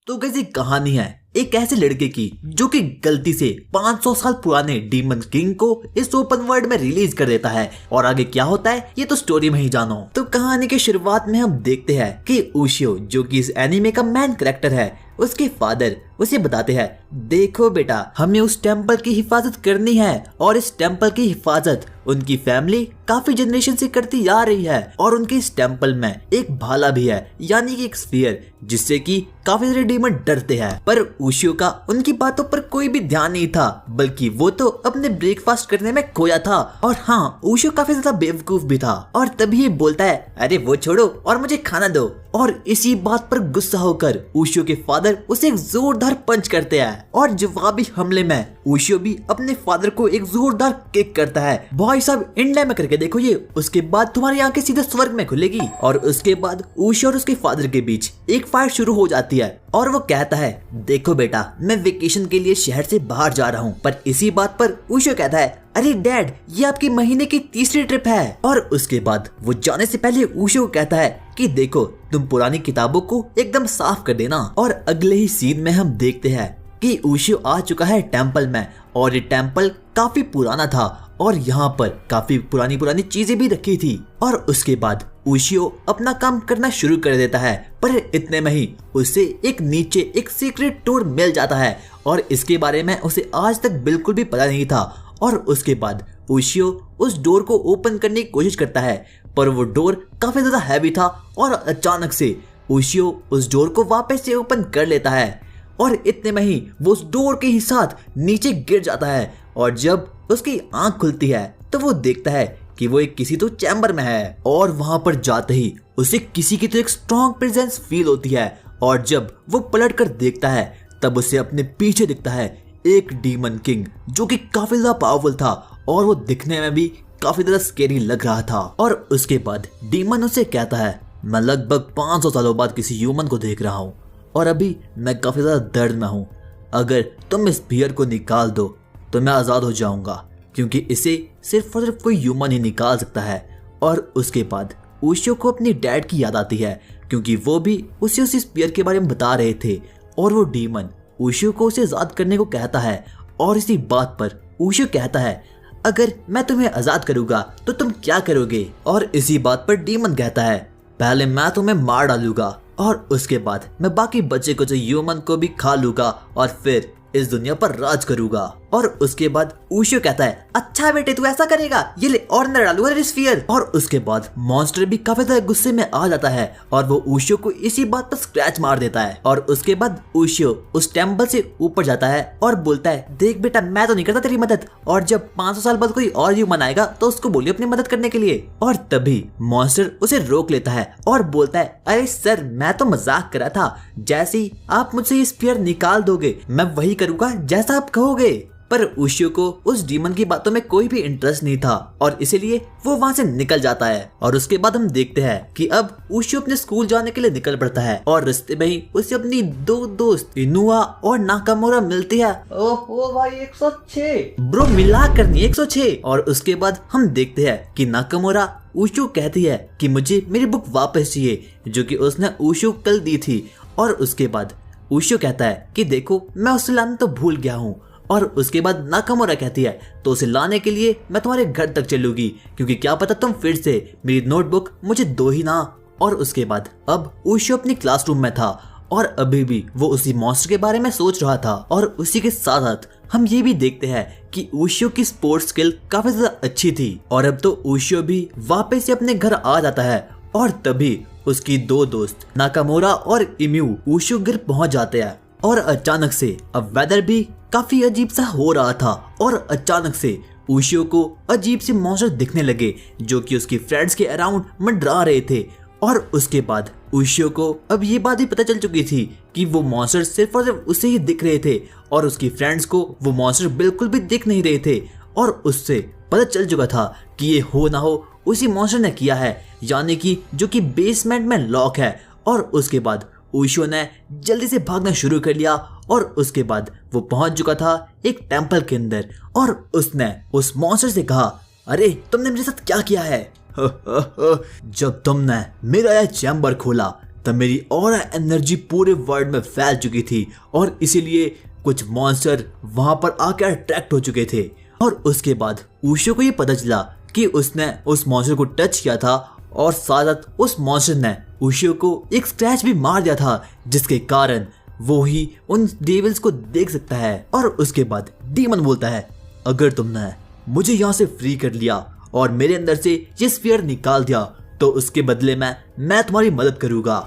तो कैसी कहानी है एक ऐसे लड़के की जो कि गलती से 500 साल पुराने डीमन किंग को इस ओपन वर्ल्ड में रिलीज कर देता है। और आगे क्या होता है ये तो स्टोरी में ही जानो। तो कहानी की शुरुआत में हम देखते हैं कि उशियो जो कि इस एनीमे का मेन कैरेक्टर है, उसके फादर उसे बताते हैं, देखो बेटा हमें उस टेम्पल की हिफाजत करनी है और इस टेम्पल की हिफाजत उनकी फैमिली काफी जनरेशन से करती आ रही है। और उनके इस टेम्पल में एक भाला भी है, यानी कि एक स्फीयर, जिससे कि काफी सारे डीमन डरते हैं। पर उशियो का उनकी बातों पर कोई भी ध्यान नहीं था, बल्कि वो तो अपने ब्रेकफास्ट करने में खोया था। और हाँ, उशियो काफी ज्यादा बेवकूफ भी था। और तभी ये बोलता है, अरे वो छोड़ो और मुझे खाना दो। और इसी बात पर गुस्सा होकर उशियो के फादर उसे एक जोरदार पंच करते हैं। और जवाबी हमले में उशियो भी अपने फादर को एक जोरदार किक करता है। भाई साहब इंडिया में करके देखो ये, उसके बाद तुम्हारी आंखें सीधे स्वर्ग में खुलेगी। और उसके बाद उशियो और उसके फादर के बीच एक फाइट शुरू हो जाती है। और वो कहता है, देखो बेटा मैं वेकेशन के लिए शहर से बाहर जा रहा हूँ। पर इसी बात पर उशियो कहता है, अरे डैड ये आपकी महीने की तीसरी ट्रिप है। और उसके बाद वो जाने से पहले उशियो को कहता है कि देखो तुम पुरानी किताबों को एकदम साफ कर देना। और अगले ही सीन में हम देखते हैं कि उशियो आ चुका है टेम्पल में। और ये टेम्पल काफी पुराना था और यहाँ पर काफी पुरानी चीजें भी रखी थी। और उसके बाद उशियो अपना काम करना शुरू कर देता है। पर इतने में ही उसे एक नीचे एक सीक्रेट डोर मिल जाता है और इसके बारे में उसे आज तक बिल्कुल भी पता नहीं था। और उसके बाद उशियो उस डोर को ओपन करने की कोशिश करता है, पर वो डोर काफी ज्यादा हैवी था। और अचानक से उशियो उस डोर को वापस से ओपन कर लेता है। और इतने में ही वो उस डोर के ही साथ नीचे गिर जाता है। और जब उसकी आंख खुलती है तो वो देखता है कि वो एक किसी तो चैम्बर में है। और वहां पर जाते ही उसे किसी की तो एक स्ट्रॉन्ग प्रेजेंस फील होती है। और जब वो पलट कर देखता है तब उसे अपने पीछे दिखता है एक डीमन किंग, जो कि काफी ज्यादा पावरफुल था और वो दिखने में भी काफी ज्यादा स्केरी लग रहा था। और उसके बाद डीमन उसे कहता है, मैं लगभग 500 सालों बाद किसी ह्यूमन को देख रहा हूँ और अभी मैं काफी ज्यादा दर्द में हूँ। अगर तुम इस स्फीयर को निकाल दो तो मैं आजाद हो जाऊंगा, क्योंकि इसे सिर्फ और सिर्फ कोई ह्यूमन ही निकाल सकता है। और उसके बाद उशियो को अपनी डैड की याद आती है, क्योंकि वो भी उसे उस स्फीयर के बारे में बता रहे थे। और वो डीमन उशियो को उसे आजाद करने को कहता है। और इसी बात पर उशियो कहता है, अगर मैं तुम्हें आजाद करूंगा तो तुम क्या करोगे? और इसी बात पर डीमन कहता है, पहले मैं तुम्हें मार डालूंगा और उसके बाद मैं बाकी बच्चे को जो ह्यूमन को भी खा लूंगा और फिर इस दुनिया पर राज करूंगा। और उसके बाद उशियो कहता है, अच्छा बेटे तू ऐसा करेगा, ये ले और अंदर डालूंगा तेरी स्फीयर। और उसके बाद मॉन्स्टर भी काफी ज्यादा गुस्से में आ जाता है और वो उशियो को इसी बात पर स्क्रैच मार देता है। और उसके बाद उशियो उस टेम्पल से ऊपर जाता है और बोलता है, देख बेटा मैं तो नहीं करता तेरी मदद, और जब 500 साल बाद कोई और ह्यूमन आएगा तो उसको बोलिए अपनी मदद करने के लिए। और तभी मॉन्स्टर उसे रोक लेता है और बोलता है, अरे सर मैं तो मजाक कर रहा था, जैसे ही आप मुझसे ये स्फीयर निकाल दोगे मैं वही करूंगा जैसा आप कहोगे। पर उशियो को उस डीमन की बातों में कोई भी इंटरेस्ट नहीं था और इसीलिए वो वहां से निकल जाता है। और उसके बाद हम देखते हैं कि अब उशियो अपने स्कूल जाने के लिए निकल पड़ता है और रास्ते में ही उसे अपनी दो दोस्त इनुआ और नाकामोरा मिलती है। ओहो भाई 106 ब्रो, मिला करनी 106। और उसके बाद हम देखते हैं कि नाकामोरा उशियो कहती है कि मुझे मेरी बुक वापस चाहिए, जो कि उसने उशियो कल दी थी। और उसके बाद उशियो कहता है कि देखो मैं उसे लाना तो भूल गया हूँ। और उसके बाद नाकामोरा कहती है, तो उसे लाने के लिए मैं तुम्हारे घर तक चलूंगी, क्योंकि क्या पता तुम फिर से मेरी नोटबुक मुझे दो ही ना। और उसके बाद अब उशियो अपनी क्लासरूम में था और अभी भी वो उसी मॉन्स्टर के बारे में सोच रहा था। और उसी के साथ साथ हम ये भी देखते हैं कि उशियो की स्पोर्ट्स स्किल काफी ज्यादा अच्छी थी। और अब तो उशियो भी वापस से अपने घर आ जाता है। और तभी उसकी दो दोस्त नाकामोरा और इम्यू उशियो घर पहुंच जाते हैं। और अचानक से अब वेदर भी काफी अजीब सा हो रहा था और अचानक से उशियो को अजीब से मॉन्स्टर दिखने लगे, जो कि उसकी फ्रेंड्स के अराउंड मंडरा रहे थे। और उसके बाद उशियो को अब ये बात ही पता चल चुकी थी कि वो मॉन्स्टर सिर्फ और सिर्फ उसे ही दिख रहे थे और उसकी फ्रेंड्स को वो मॉन्स्टर बिल्कुल भी दिख नहीं रहे थे। और उससे पता चल चुका था कि ये हो ना हो उसी मॉन्स्टर ने किया है, यानी कि जो कि बेसमेंट में लॉक है। और उसके बाद उशियो ने जल्दी से भागना शुरू कर लिया और उसके बाद वो पहुंच चुका था एक टेम्पल के अंदर। और उसने उस मॉन्स्टर से कहा, अरे तुमने मेरे साथ क्या किया है? जब तुमने मेरा यह चैम्बर खोला तब मेरी ऑरा एनर्जी पूरे वर्ल्ड में फैल चुकी थी और इसीलिए कुछ मॉन्स्टर वहां पर आकर अट्रैक्ट हो चुके थे। और उसके बाद ऊशो को ये पता चला कि उसने उस मॉन्स्टर को टच किया था और साथ उस मॉन्स्टर ने ऊशो को एक स्क्रैच भी मार दिया था, जिसके कारण वो ही उन डेविल्स को देख सकता है। और उसके बाद डीमन बोलता है, अगर तुमने मुझे यहाँ से फ्री कर लिया और मेरे अंदर से ये स्फीयर निकाल दिया तो उसके बदले में मैं तुम्हारी मदद करूंगा।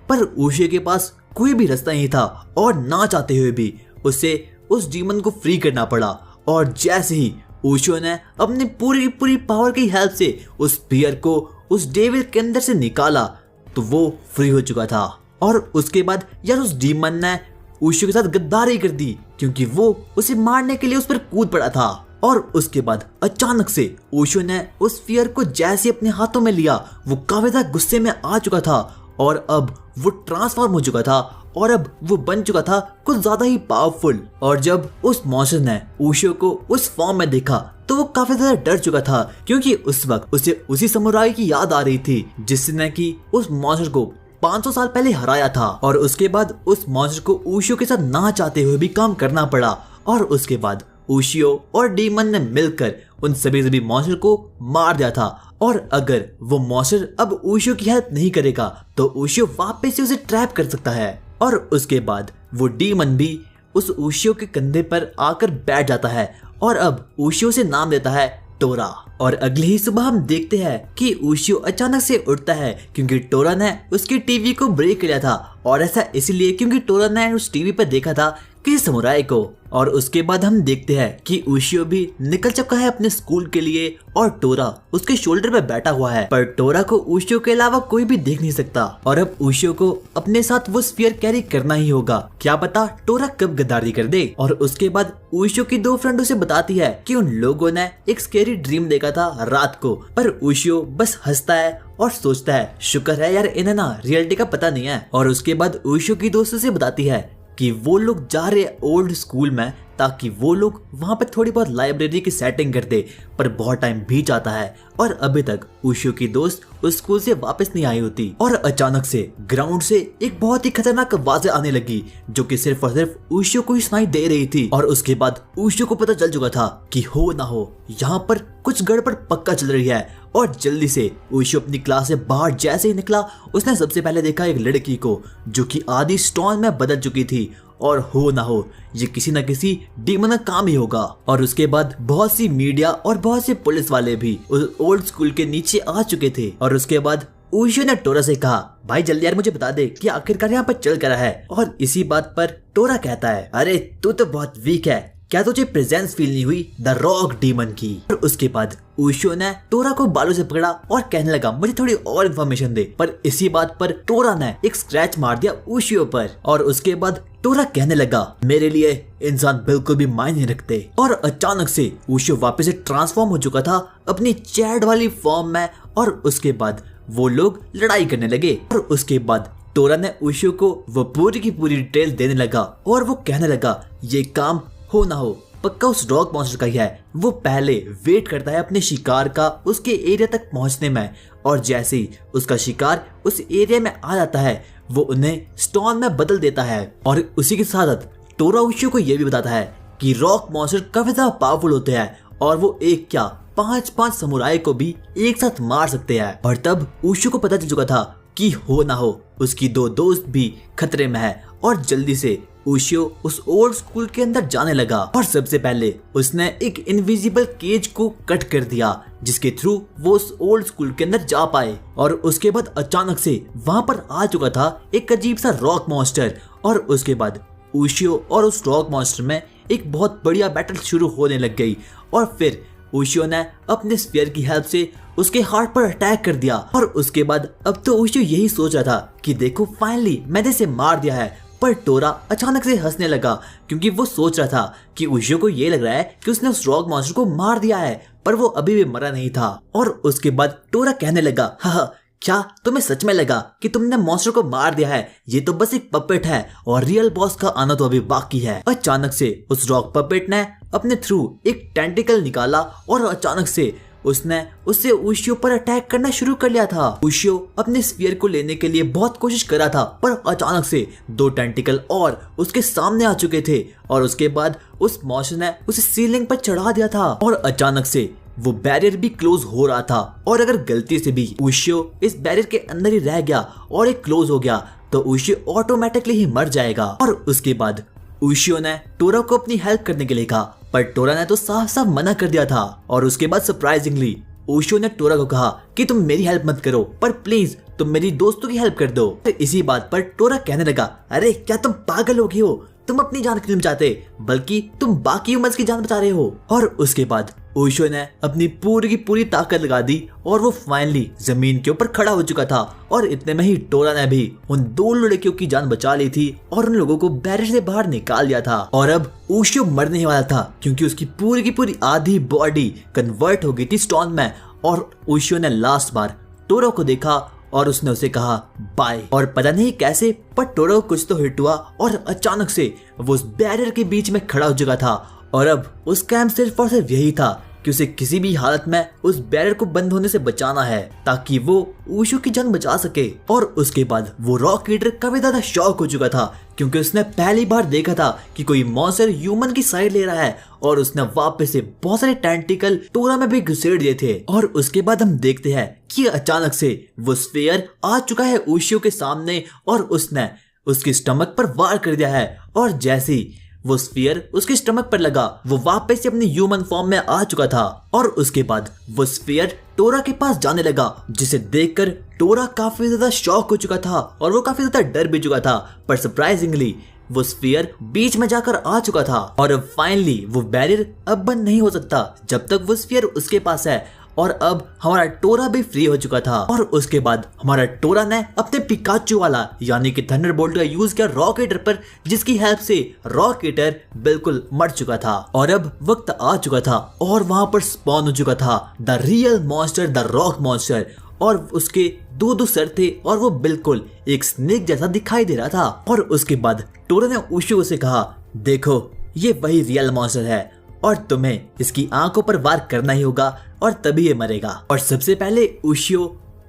पर ऊशो के पास कोई भी रास्ता नहीं था और ना चाहते हुए भी उसे उस डीमन को फ्री करना पड़ा। और जैसे ही ऊशो ने अपनी पूरी पावर की हेल्प से उस स्फीयर को उस डेविल के अंदर से निकाला तो वो फ्री हो चुका था। और उसके बाद यार उस डीमन ने ऊशो के साथ गद्दारी कर दी क्योंकि वो उसे मारने के लिए उस पर कूद पड़ा था। और उसके बाद अचानक से ऊशो ने उस स्फीयर को जैसे अपने हाथों में लिया वो काफी ज्यादा गुस्से में आ चुका था और अब वो ट्रांसफॉर्म हो चुका था और अब वो बन चुका था कुछ ज्यादा ही पावरफुल। और जब उस मॉन्स्टर ने ऊशो को उस फॉर्म में देखा तो वो काफी ज्यादा डर चुका था क्योंकि उस वक्त उसे उसी समुराई की याद आ रही थी जिसने कि उस मॉन्स्टर को 500 साल पहले हराया था। और उसके बाद उस मॉन्स्टर को ऊशो के साथ ना चाहते हुए भी काम करना पड़ा। और उसके बाद ऊशियो और डीमन ने मिलकर उन सभी मॉन्स्टर को मार दिया था। और अगर वो मॉन्स्टर अब ऊशियो की हेल्प नहीं करेगा तो ऊशियो वापस से उसे ट्रैप कर सकता है। और उसके बाद वो डीमन भी उस ऊशियो के कंधे पर आकर बैठ जाता है और अब ऊशियो से नाम देता है टोरा। और अगली ही सुबह हम देखते हैं कि ऊशियो अचानक से उठता है क्योंकि टोरा ने उसकी टीवी को ब्रेक किया था। और ऐसा इसलिए क्योंकि टोरा ने उस टीवी पर देखा था किसी समुराई को। और उसके बाद हम देखते हैं कि ऊशियो भी निकल चुका है अपने स्कूल के लिए और टोरा उसके शोल्डर पे बैठा हुआ है। पर टोरा को ऊशियो के अलावा कोई भी देख नहीं सकता और अब ऊशियो को अपने साथ वो स्फीयर कैरी करना ही होगा। क्या पता टोरा कब गद्दारी कर दे। और उसके बाद ऊशियो की दो फ्रेंड उसे बताती है कि उन लोगों ने एक स्कैरी ड्रीम देखा था रात को। पर ऊशियो बस हंसता है और सोचता है शुक्र है यार इन्हें ना रियलिटी का पता नहीं है। और उसके बाद ऊशियो की दोस्त से बताती है कि वो लोग जा रहे ओल्ड स्कूल में ताकि वो लोग वहां पे थोड़ी बहुत लाइब्रेरी की सेटिंग कर दे। पर बहुत टाइम बीत जाता है और अभी तक ऊशियो की दोस्त उस स्कूल से वापस नहीं आई होती। और अचानक से ग्राउंड से एक बहुत ही खतरनाक आवाजें आने लगी जो कि सिर्फ और सिर्फ ऊशियो को ही सुनाई दे रही थी। और उसके बाद ऊशियो को पता चल चुका था कि हो ना हो यहाँ पर कुछ गड़बड़ पक्का चल रही है। और जल्दी से ऊशियो अपनी क्लास से बाहर जैसे ही निकला उसने सबसे पहले देखा एक लड़की को जो कि आधी स्टोन में बदल चुकी थी। और हो ना हो ये किसी न किसी डीमन का काम ही होगा। और उसके बाद बहुत सी मीडिया और बहुत से पुलिस वाले भी उस ओल्ड स्कूल के नीचे आ चुके थे। और उसके बाद ऊशियो ने टोरा से कहा भाई जल्दी यार मुझे बता दे कि आखिरकार यहाँ पर चल कर रहा है। और इसी बात पर टोरा कहता है अरे तू तो बहुत वीक है, क्या तुझे प्रेजेंस फील नहीं हुई द रॉक डीमन की। और उसके बाद ऊशियो ने टोरा को बालों से पकड़ा और कहने लगा मुझे थोड़ी और इन्फॉर्मेशन दे। पर इसी बात पर टोरा ने एक स्क्रैच मार दिया ऊशियो पर। और उसके बाद टोरा कहने लगा मेरे लिए इंसान बिल्कुल भी मायने नहीं रखते। और अचानक से ऊशियो वापस से ट्रांसफॉर्म हो चुका था अपनी चैट वाली फॉर्म में। और उसके बाद वो लोग लड़ाई करने लगे। और उसके बाद टोरा ने ऊशियो को वो पूरी की पूरी डिटेल देने लगा और वो कहने लगा ये काम हो ना हो पक्का उस रॉक मॉन्स्टर का ही है। वो पहले वेट करता है अपने शिकार का उसके एरिया तक पहुंचने में। और जैसे ही उसका शिकार उस एरिया में आ जाता है वो उन्हें स्टोन में बदल देता है। और उसी के साथ टोरा ऊशियो को यह भी बताता है कि रॉक मॉन्स्टर काफी ज्यादा पावरफुल होते हैं और वो एक क्या 5 समुराई को भी एक साथ मार सकते हैं। और तब ऊशियो को पता चल चुका था कि हो ना हो उसकी दो दोस्त भी खतरे में है। और जल्दी से ऊशियो उस ओल्ड स्कूल के अंदर जाने लगा और सबसे पहले उसने एक इनविजिबल केज को कट कर दिया जिसके थ्रू वो उस ओल्ड स्कूल के अंदर जा पाए। और उसके बाद अचानक से वहां पर आ चुका था एक अजीब सा रॉक मॉन्स्टर। और उसके बाद ऊशियो और उस रॉक मॉन्स्टर में एक बहुत बढ़िया बैटल शुरू होने लग गई। और फिर ऊशियो ने अपने स्फीयर की हेल्प से उसके हार्ट पर अटैक कर दिया। और उसके बाद अब तो ऊशियो यही सोच रहा था कि देखो फाइनली मैंने इसे मार दिया है। पर टोरा अचानक से हंसने लगा क्योंकि वो सोच रहा था कि ऊशियो को ये लग रहा है कि उसने उस रॉक मॉन्स्टर को मार दिया है पर वो अभी भी मरा नहीं था। और उसके बाद टोरा कहने लगा हाँ क्या तुम्हें सच में लगा कि तुमने मॉन्स्टर को मार दिया है? ये तो बस एक पपेट है और रियल बॉस का आना तो अभी बाकी है। अचानक से उस रॉक पपेट ने अपने थ्रू एक टेंटिकल निकाला और अचानक से उसने उससे उशियो पर अटैक करना शुरू कर लिया था। उशियो अपने स्फीयर को लेने के लिए बहुत कोशिश कर रहा था, पर अचानक से 2 टेंटिकल और उसके सामने आ चुके थे और उसके बाद उस मॉन्स्टर ने उसे सीलिंग पर चढ़ा दिया था और अचानक से वो बैरियर भी क्लोज हो रहा था। और अगर गलती से भी उशियो इस बैरियर के अंदर ही रह गया और एक क्लोज हो गया तो उशियो ऑटोमेटिकली ही मर जाएगा। और उसके बाद उशियो ने टोरा को अपनी हेल्प करने के लिए कहा, पर टोरा ने तो साफ साफ मना कर दिया था। और उसके बाद सरप्राइजिंगली उशियो ने टोरा को कहा कि तुम मेरी हेल्प मत करो, पर प्लीज तुम मेरी दोस्तों की हेल्प कर दो। तो इसी बात पर टोरा कहने लगा, अरे क्या तुम पागल हो गए हो? तुम अपनी जान क्यों बचाते, बल्कि तुम बाकी ह्यूमंस की जान बचा रहे हो। और उसके बाद उशियो ने अपनी पूरी की पूरी ताकत लगा दी और वो फाइनली जमीन के ऊपर खड़ा हो चुका था। और इतने में ही टोरा ने भी उन 2 लड़कियों की जान बचा ली थी और उन लोगों को बैरियर से बाहर निकाल दिया था। और अब उशियो मरने वाला था क्योंकि उसकी पूरी की पूरी आधी बॉडी कन्वर्ट हो गई थी स्टोन में। और उशियो ने लास्ट बार टोरा को देखा और उसने उसे कहा बाय। और पता नहीं कैसे पर टोरा को कुछ तो हिट हुआ और अचानक से वो उस बैरियर के बीच में खड़ा हो चुका था। और अब उसका एम सिर्फ और सिर्फ यही था कि उसे किसी भी हालत में उस बैरियर को बंद होने से बचाना है ताकि वो उशियो की जान बचा सके। और उसके बाद वो रॉक ईटर काफी ज्यादा शॉक हो चुका था क्योंकि उसने पहली बार देखा था कि कोई मॉन्स्टर ह्यूमन की साइड ले रहा है। और उसने वापस से बहुत सारे टेंटिकल टोरा में भी घुसेड़ दिए थे। और उसके बाद हम देखते हैं कि अचानक से वो स्फीयर आ चुका है उशियो के सामने और उसने उसकी स्टमक पर वार कर दिया है। और जैसे ही वो स्फीयर उसके स्टमक पर लगा वो वापस से अपनी ह्यूमन फॉर्म में आ चुका था। और उसके बाद वो स्फीयर टोरा के पास जाने लगा, जिसे देखकर टोरा काफी ज्यादा शॉक हो चुका था और वो काफी ज्यादा डर भी चुका था। पर सरप्राइजिंगली वो स्फीयर बीच में जाकर आ चुका था। और अब फाइनली वो बैरियर अब बंद नहीं हो सकता जब तक वो स्फीयर उसके पास है। और अब हमारा टोरा भी फ्री हो चुका था। और उसके बाद हमारा टोरा ने अपने पिकाचू वाला यानी कि थंडरबोल्ट का यूज किया रॉक ईटर पर, जिसकी हेल्प से रॉक ईटर बिल्कुल मर चुका था। और अब वक्त आ चुका था और वहां पर स्पॉन हो चुका था the real monster, the rock monster. और उसके 2 सर थे और वो बिल्कुल एक स्नेक जैसा दिखाई दे रहा था। और उसके बाद टोरा ने उशियो से कहा, देखो ये वही रियल मॉन्स्टर है और तुम्हें इसकी आंखों पर वार करना ही होगा और तभी ये मरेगा। और सबसे पहले उशियो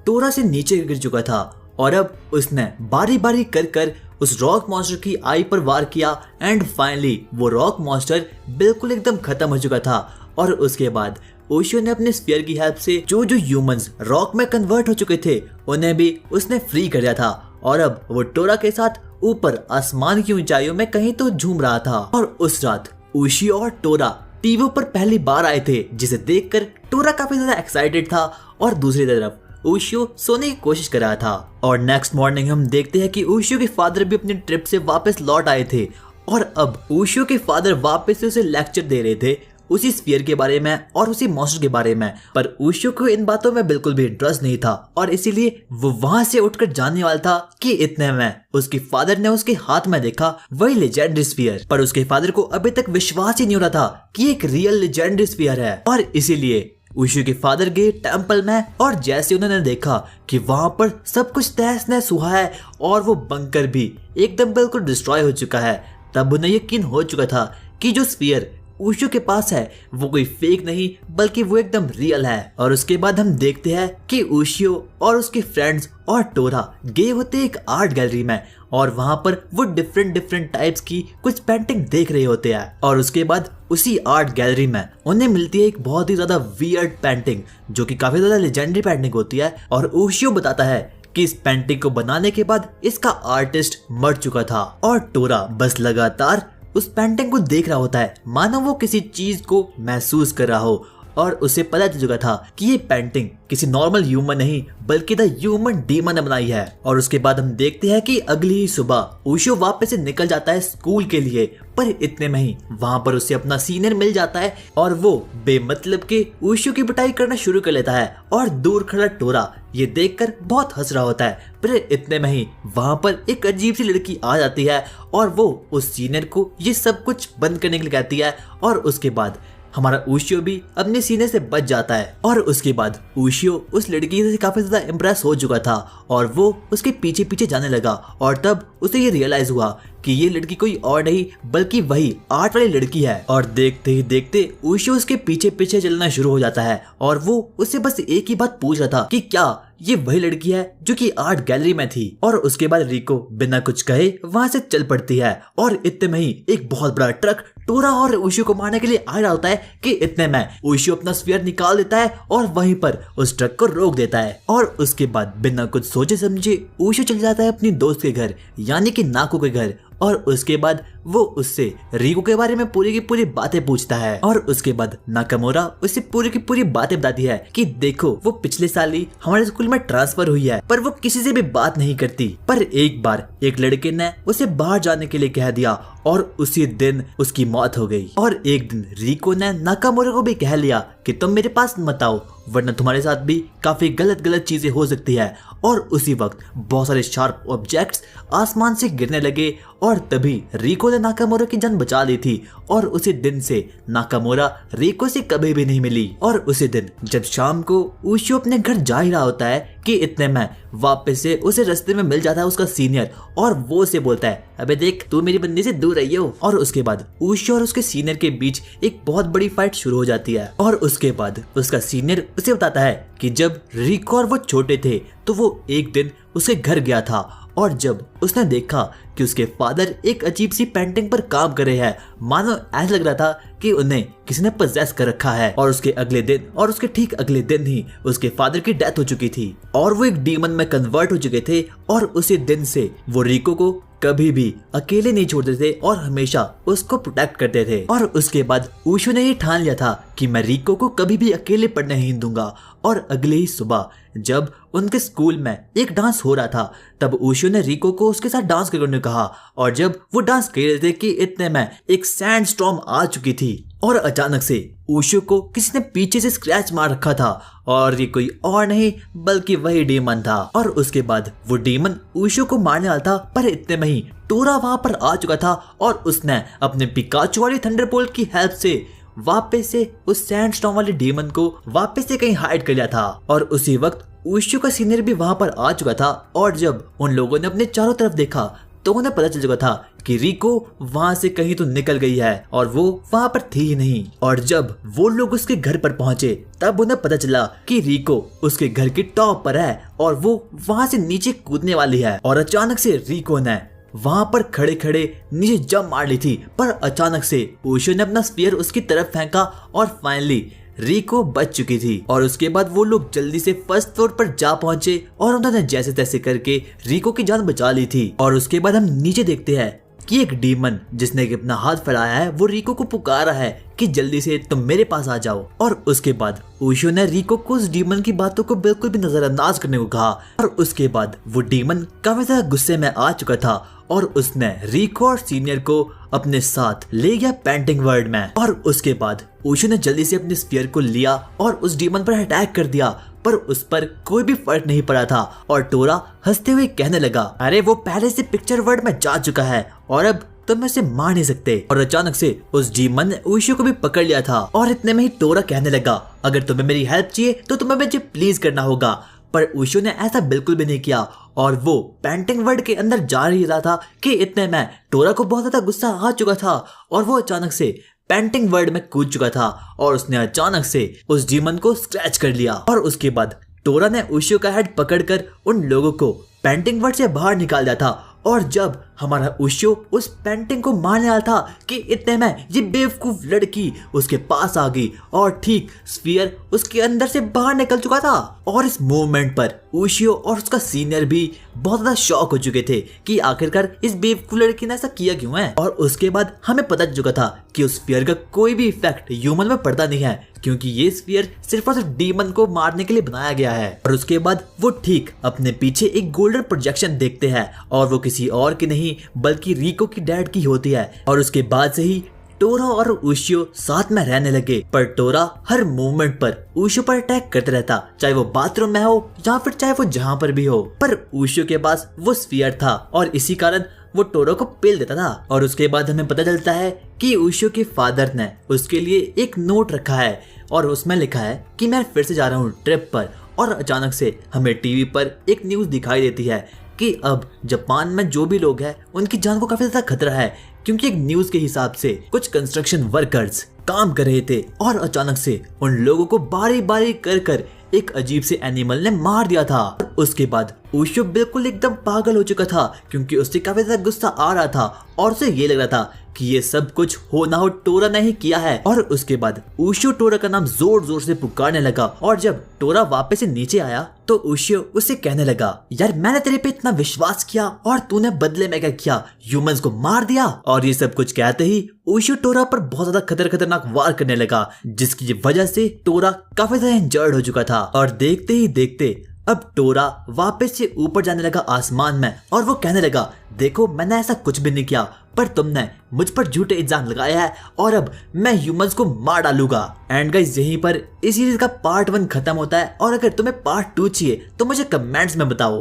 टोरा से नीचे गिर चुका था और अब उसने बारी बारी कर कर उस रॉक मॉन्स्टर की आई पर वार किया एंड फाइनली वो रॉक मॉन्स्टर बिल्कुल एकदम खत्म हो चुका था। और उसके बाद उशियो ने अपने स्फीयर की हेल्प से जो ह्यूमंस रॉक में कन्वर्ट हो चुके थे उन्हें भी उसने फ्री कर दिया था। और अब वो टोरा के साथ ऊपर आसमान की ऊंचाइयों में कहीं तो झूम रहा था। और उस रात उशियो और टोरा टीवी पर पहली बार आए थे, जिसे देखकर टोरा काफी ज्यादा एक्साइटेड था और दूसरी तरफ उशियो सोने की कोशिश कर रहा था। और नेक्स्ट मॉर्निंग हम देखते हैं कि उशियो के फादर भी अपनी ट्रिप से वापस लौट आए थे और अब उशियो के फादर वापस से उसे लेक्चर दे रहे थे उसी स्फीयर के बारे में और उसी मॉन्स्टर के बारे में। पर उशियो को इन बातों में बिल्कुल भी इंटरेस्ट नहीं था और इसीलिए वो वहां से उठकर जाने वाला था कि इतने में उसके फादर ने उसके हाथ में देखा वही लेजेंडरी स्फीयर। पर उसके फादर को अभी तक विश्वास ही नहीं हो रहा था कि एक रियल लेजेंडरी स्फीयर है। और इसीलिए उशियो के फादर गए टेम्पल में और जैसे उन्होंने देखा कि वहां पर सब कुछ तहस नहस हुआ है और वो बंकर भी एकदम बिल्कुल डिस्ट्रॉय हो चुका है, तब उन्हें यकीन हो चुका था कि जो स्फीयर उशियो के पास है वो कोई फेक नहीं बल्कि वो एकदम रियल है। और उसके बाद हम देखते हैं कि उशियो और उसके फ्रेंड्स और टोरा गए होते एक आर्ट गैलरी में और वहां पर वो डिफरेंट टाइप्स की कुछ पेंटिंग देख रहे होते हैं। और उसके बाद उसी आर्ट गैलरी में उन्हें मिलती है एक बहुत ही ज्यादा वियर्ड पेंटिंग जो कि काफी ज्यादा लेजेंडरी पेंटिंग होती है। और उशियो बताता है कि इस पेंटिंग को बनाने के बाद इसका आर्टिस्ट मर चुका था और टोरा बस लगातार उस पेंटिंग को देख रहा होता है मानो वो किसी चीज को महसूस कर रहा हो। और उसे पता चल चुका था कि ये पेंटिंग किसी नॉर्मल ह्यूमन नहीं बल्कि द ह्यूमन डीमन ने बनाई है। और उसके बाद हम देखते हैं कि अगली ही सुबह उशियो वापस से निकल जाता है स्कूल के लिए, पर इतने में ही वहां पर उसे अपना सीनियर मिल जाता है और वो बेमतलब के उशियो की पिटाई करना शुरू कर लेता है। और दूर खड़ा टोरा ये देखकर बहुत हंस रहा होता है। पर इतने में ही वहां पर एक अजीब सी लड़की आ जाती है और वो उस सीनियर को ये सब कुछ बंद करने के लिए कहती है। और उसके बाद हमारा उशियो भी अपने सीने से बच जाता है। और उसके बाद उशियो उस लड़की से काफी ज्यादा इम्प्रेस हो चुका था और वो उसके पीछे पीछे जाने लगा। और तब उसे ये रियलाइज हुआ कि ये लड़की कोई और नहीं बल्कि वही आर्ट वाली लड़की है। और देखते ही देखते ऊशो उसके पीछे पीछे चलना शुरू हो जाता है और वो उससे बस एक ही बात पूछ रहा था कि क्या ये वही लड़की है जो कि आर्ट गैलरी में थी। और उसके बाद रिको बिना कुछ कहे वहां से चल पड़ती है और इतने में ही एक बहुत बड़ा ट्रक टोरा और ऊशो को मारने के लिए आ रहा होता है कि इतने में ऊशो अपना स्फीयर निकाल देता है और वहीं पर उस ट्रक को रोक देता है। और उसके बाद बिना कुछ सोचे समझे ऊशो चल जाता है अपनी दोस्त के घर यानी कि नाको के घर। और उसके बाद वो उससे रिको के बारे में पूरी की पूरी बातें पूछता है और उसके बाद नाकामोरा उससे पूरी की पूरी बातें बताती है कि देखो वो पिछले साल ही हमारे स्कूल में ट्रांसफर हुई है पर वो किसी से भी बात नहीं करती। पर एक बार एक लड़के ने उसे बाहर जाने के लिए कह दिया और उसी दिन उसकी मौत हो गई। और एक दिन रिको ने नाकामोरा को भी कह लिया कि तुम मेरे पास मत आओ वरना तुम्हारे साथ भी काफी गलत चीजें हो सकती है। और उसी वक्त बहुत सारे शार्प ऑब्जेक्ट्स आसमान से गिरने लगे और तभी रिको ने नाकामोरा की जान बचा ली थी। और उसी दिन से नाकामोरा रिको से कभी भी नहीं मिली। और उसी दिन जब शाम को ऊशो अपने घर जा ही रहा होता है कि इतने में वापस से उसे रास्ते में मिल जाता है उसका सीनियर और वो उसे बोलता है अबे देख तू मेरी बंदी से दूर रही हो। और उसके बाद ऊशो और उसके सीनियर के बीच एक बहुत बड़ी फाइट शुरू हो जाती है। और उसके बाद उसका सीनियर उसे बताता है कि जब रिको और वो छोटे थे तो वो एक दिन उसके घर गया था और जब उसने देखा कि उसके फादर एक अजीब सी पेंटिंग पर काम कर रहे हैं मानो ऐसा लग रहा था कि उन्हें किसी ने पजेस कर रखा है। और उसके ठीक अगले दिन ही उसके फादर की डेथ हो चुकी थी और वो एक डीमन में कन्वर्ट हो चुके थे। और उसी दिन से वो रिको को कभी भी अकेले नहीं छोड़ते थे और हमेशा उसको प्रोटेक्ट करते थे। और उसके बाद ऊशो ने ये ठान लिया था कि मैं रिको को कभी भी अकेले पढ़ने नहीं दूंगा। और अगले ही सुबह जब उनके स्कूल में एक डांस हो रहा था तब ऊशो ने रिको को उसके साथ डांस करने को कहा। और जब वो डांस कर रहे थे कि इतने में एक सैंड स्टॉर्म आ चुकी थी और अचानक से ऊशो को किसी ने पीछे से स्क्रैच मार रखा था और ये कोई और नहीं बल्कि वही डीमन था। और उसके बाद वो डीमन ऊशो को मारने वाला था पर इतने में ही टोरा वहां पर आ चुका था और उसने अपने पिकाचू वाली थंडरबोल्ट की हेल्प से वापस से उस सैंडस्टॉर्म वाले डीमन को वापस से कहीं हाइड कर लिया था। और उसी वक्त ऊशो का सीनियर भी वहां पर आ चुका था और जब उन लोगों ने अपने चारों तरफ देखा तो उन्हें पता चल चुका था कि रिको वहां से कहीं तो निकल गई है और वो वहां पर थी ही नहीं। और जब वो लोग उसके घर पर पहुंचे तब उन्हें पता चला कि रिको उसके घर के टॉप पर है और वो वहां से नीचे कूदने वाली है। और अचानक से रिको ने वहां पर खड़े खड़े नीचे जंप मार ली थी पर अचानक से ऊशो ने अपना स्पीयर उसकी तरफ फेंका और फाइनली रिको बच चुकी थी। और उसके बाद वो लोग जल्दी से फर्स्ट फ्लोर पर जा पहुंचे और उन्होंने जैसे तैसे करके रिको की जान बचा ली थी। और उसके बाद हम नीचे देखते हैं कि एक डीमन जिसने अपना हाथ फैलाया है वो रिको को पुकार रहा है कि जल्दी से तुम मेरे पास आ जाओ। और उसके बाद ऊशो ने रिको को उस डीमन की बातों को बिल्कुल भी नजरअंदाज करने को कहा। और उसके बाद वो डीमन काफी ज्यादा गुस्से में आ चुका था और उसने रिको और सीनियर को अपने साथ ले गया पेंटिंग वर्ल्ड में। और उसके बाद ऊशो ने जल्दी से अपने स्फीयर को लिया और उस डीमन पर अटैक कर दिया पर उस पर कोई भी फर्क नहीं पड़ा था। और टोरा हंसते हुए कहने लगा अरे वो पहले से पिक्चर वर्ल्ड में जा चुका है और अब तुम उसे मार नहीं सकते। और अचानक से उस डीमन ने ऊशो को भी पकड़ लिया था और इतने में ही टोरा कहने लगा अगर तुम्हें मेरी हेल्प चाहिए तो तुम्हें मुझे प्लीज करना होगा। पर ऊशो ने ऐसा बिल्कुल भी नहीं किया और वो पेंटिंग वर्ल्ड के अंदर जा ही रहा था कि इतने में टोरा को बहुत ज्यादा गुस्सा आ चुका था और वो अचानक से पेंटिंग वर्ल्ड में कूद चुका था और उसने अचानक से उस डीमन को स्क्रैच कर लिया। और उसके बाद टोरा ने ऊशो का हेड पकड़कर उन लोगों को पेंटिंग वर्ल्ड से बाहर निकाल दिया था। और जब हमारा ऊशो उस पेंटिंग को मारने वाला था कि इतने में ये बेवकूफ लड़की उसके पास आ गई और ठीक स्फीयर उसके अंदर से बाहर निकल चुका था। और इस मूवमेंट पर ऊशो और उसका सीनियर भी बहुत ज्यादा शॉक हो चुके थे कि आखिरकार इस बेवकूफ लड़की ने ऐसा किया क्यों है। और उसके बाद हमें पता चल चुका था कि उस स्फीयर का कोई भी इफेक्ट ह्यूमन में पड़ता नहीं है क्योंकि ये स्फीयर सिर्फ और सिर्फ डीमन को मारने के लिए बनाया गया है। और उसके बाद वो ठीक अपने पीछे एक गोल्डन प्रोजेक्शन देखते हैं और वो किसी और की नहीं बल्कि रिको की डैड की होती है। और उसके बाद से ही टोरा और ऊशो साथ में रहने लगे पर टोरा हर मूवमेंट पर ऊशो पर अटैक करते रहता चाहे वो बाथरूम में हो या फिर चाहे वो जहां पर भी हो। पर ऊशो के पास वो स्फीयर था और इसी कारण वो टोरा को पेल देता था। और उसके बाद हमें पता चलता है कि ऊशो के फादर ने उसके लिए एक नोट रखा है और उसमें लिखा है कि मैं फिर से जा रहा हूँ ट्रिप पर। और अचानक से हमें टीवी पर एक न्यूज दिखाई देती है कि अब जापान में जो भी लोग हैं उनकी जान को काफी ज्यादा खतरा है, क्योंकि एक न्यूज के हिसाब से कुछ कंस्ट्रक्शन वर्कर्स काम कर रहे थे और अचानक से उन लोगों को बारी बारी कर कर एक अजीब से एनिमल ने मार दिया था। उसके बाद उशो बिल्कुल एकदम पागल हो चुका था, क्योंकि उससे काफी ज्यादा गुस्सा आ रहा था और उसे ये लग रहा था कि ये सब कुछ हो ना हो टोरा ने ही किया है। और उसके बाद उशो टोरा का नाम जोर जोर से पुकारने लगा, और जब टोरा वापस से नीचे आया तो उशो उसे कहने लगा, यार मैंने तेरे पे इतना विश्वास किया और तूने बदले में क्या किया, ह्यूमंस को मार दिया। और ये सब कुछ कहते ही उशो टोरा पर बहुत ज्यादा खतरनाक वार करने लगा, जिसकी वजह से टोरा काफी ज्यादा इंजर्ड हो चुका था। और देखते ही देखते अब टोरा वापस से ऊपर जाने लगा आसमान में, और वो कहने लगा, देखो मैंने ऐसा कुछ भी नहीं किया, पर तुमने मुझ पर झूठे इल्जाम लगाया है और अब मैं ह्यूमंस को मार डालूंगा। एंड गाइस यहीं पर इस सीरीज का पार्ट 1 खत्म होता है, और अगर तुम्हें पार्ट 2 चाहिए तो मुझे कमेंट्स में बताओ।